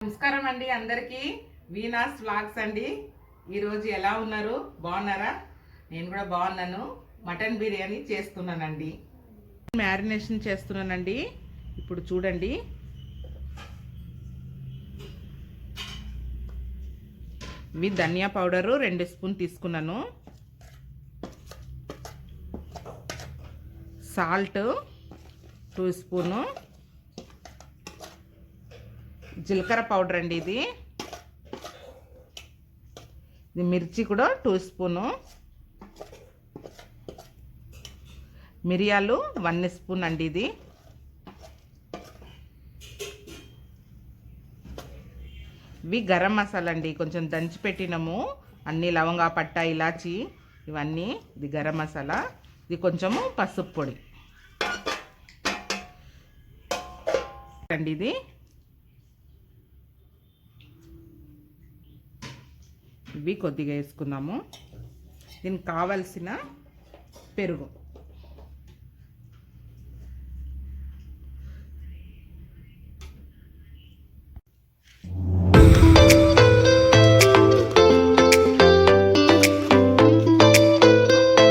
నమస్కారం అండి అందరికీ. వీనాస్ వ్లాగ్స్ అండి. ఈరోజు ఎలా ఉన్నారు? బాగున్నారా? నేను కూడా బాగున్నాను. మటన్ బిర్యానీ చేస్తున్నానండి. మ్యారినేషన్ చేస్తున్నానండి. ఇప్పుడు చూడండి, ఇవి ధనియా పౌడరు 2 స్పూన్ తీసుకున్నాను, సాల్ట్ 2 స్పూను, జీలకర్ర పౌడర్ అండి, ఇది మిర్చి కూడా 2 స్పూను, మిరియాలు 1 స్పూన్ అండి, ఇవి గరం మసాలా అండి, కొంచెం దంచి పెట్టినాము, అన్ని లవంగా పట్ట ఇలాచి ఇవన్నీ, ఇది గరం మసాలా, ఇది కొంచెము పసుపు పొడి అండి, ఇది ఇవి కొద్దిగా వేసుకుందాము. దీనికి కావలసిన పెరుగు,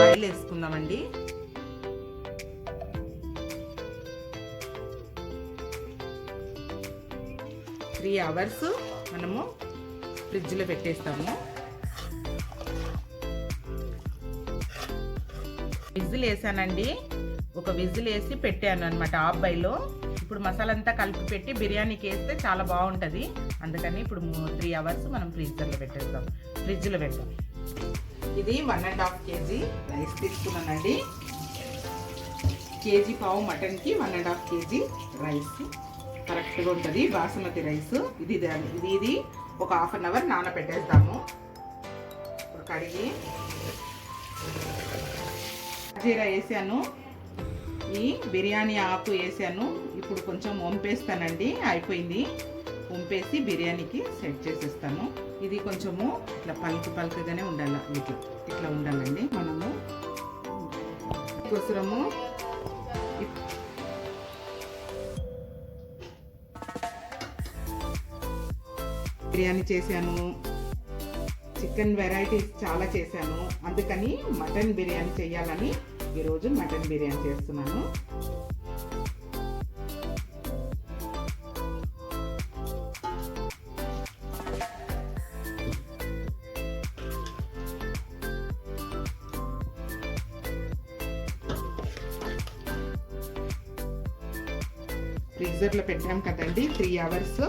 ఆయిల్ వేసుకుందామండి. త్రీ అవర్స్ మనము ఫ్రిడ్జ్లో పెట్టేస్తాము. విజిల్ వేసానండి, ఒక విజిల్ వేసి పెట్టాను అనమాట హాఫ్ బాయిల్లో. ఇప్పుడు మసాలా అంతా కలిపి పెట్టి బిర్యానీకి వేస్తే చాలా బాగుంటుంది. అందుకని ఇప్పుడు 3 అవర్స్ మనం ఫ్రిడ్జ్లో పెట్టేస్తాం. ఇది 1.5 kg రైస్ తీసుకున్నానండి. కేజీ పావు మటన్కి 1.5 kg రైస్ కరెక్ట్గా ఉంటుంది. బాస్మతి రైస్ ఇది ఒక హాఫ్ అన్ అవర్ నానబెట్టేస్తాము. ఇప్పుడు కడిగి జీరా వేసాను, ఈ బిర్యానీ ఆకు వేసాను. ఇప్పుడు కొంచెం వంపేస్తానండి, అయిపోయింది. వంపేసి బిర్యానీకి సెట్ చేసేస్తాను. ఇది కొంచెము ఇట్లా పలుకుగానే ఉండాలి, ఇట్లా ఉండాలండి. మనము కోసము బిర్యానీ చేశాను, చికెన్ వెరైటీస్ చాలా చేశాను. అందుకని మటన్ బిర్యానీ చేయాలని ఈరోజు మటన్ బిర్యానీ చేస్తున్నాను. ఫ్రీజర్లో పెట్టాం కదండి 3 అవర్స్.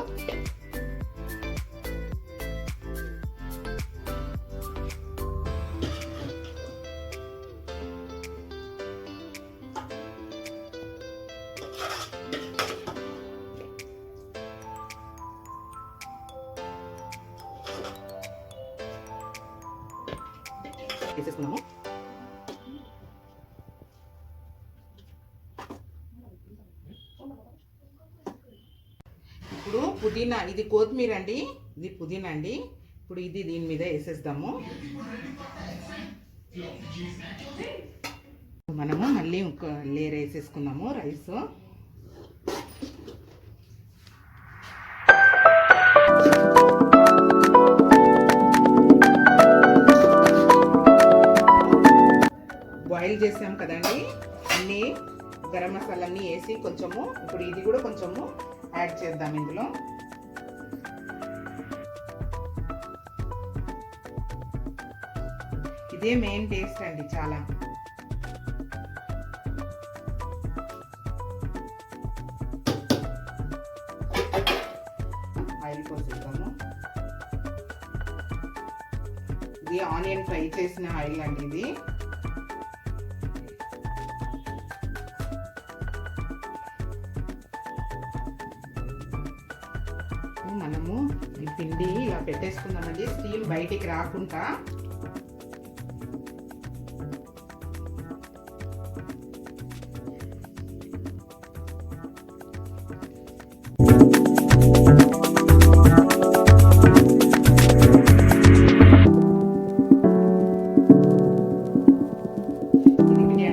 వేసేస్తున్నాము. ఇప్పుడు పుదీనా, ఇది కొత్తిమీర అండి, ఇది పుదీనా అండి. ఇప్పుడు ఇది దీని మీద వేసేస్తాము. మనము మళ్ళీ ఒక లేయర్ వేసేసుకున్నాము రైస్. బాయిల్ చేసాం కదండి, అన్నీ గరం మసాలా అన్నీ వేసి కొంచెము, ఇప్పుడు ఇది కూడా కొంచెము యాడ్ చేద్దాం ఇందులో. ఇదే మెయిన్ టేస్ట్ అండి, చాలా ఆయిల్ పోసేద్దాము. ఇది ఆనియన్ ఫ్రై చేసిన ఆయిల్ అండి, ఇది మనము ఈ పిండి ఇలా పెట్టేసుకుందామండి, స్టీమ్ బయటికి రాకుండా.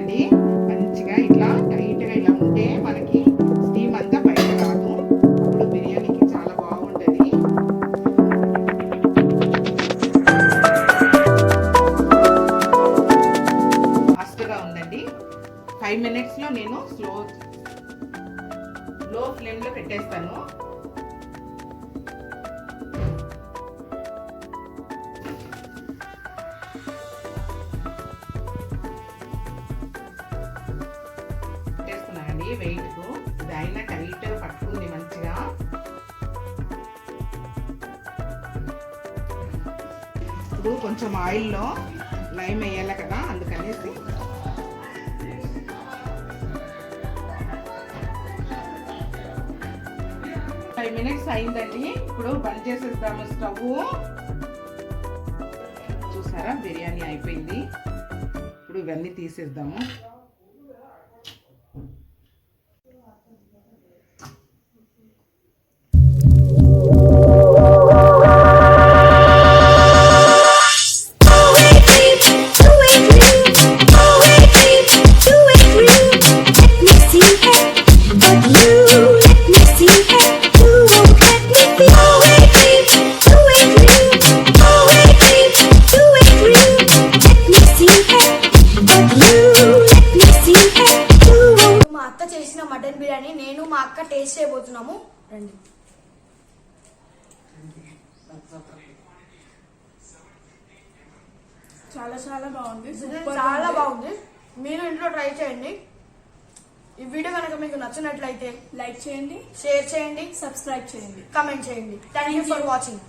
ఇది మంచిగా ఇట్లా టైట్గా ఇలా ఉంటే మనకి స్టీమ్ అంతా బయట రాదు. అప్పుడు బిర్యానీకి చాలా బాగుంటుంది. వెయిట్కు. ఇది అయినా టైట్గా పట్టుకుంది మంచిగా. ఇప్పుడు కొంచెం ఆయిల్లో లైమ్ వేయాలి కదా, అందుకనేసి ఫైవ్ మినిట్స్ అయిందండి. ఇప్పుడు బంద్ చేసేద్దాము స్టవ్. చూసారా బిర్యానీ అయిపోయింది. ఇప్పుడు ఇవన్నీ తీసేద్దాము. మటన్ బిర్యానీ నేను మా అక్క టేస్ట్ చేయబోతున్నాము. రండి. చాలా బాగుంది. చాలా బాగుంది. మీరు ఇంట్లో ట్రై చేయండి. ఈ వీడియో కనుక మీకు నచ్చినట్లయితే లైక్ చేయండి, షేర్ చేయండి, సబ్స్క్రైబ్ చేయండి, కామెంట్ చేయండి. Thank you for watching.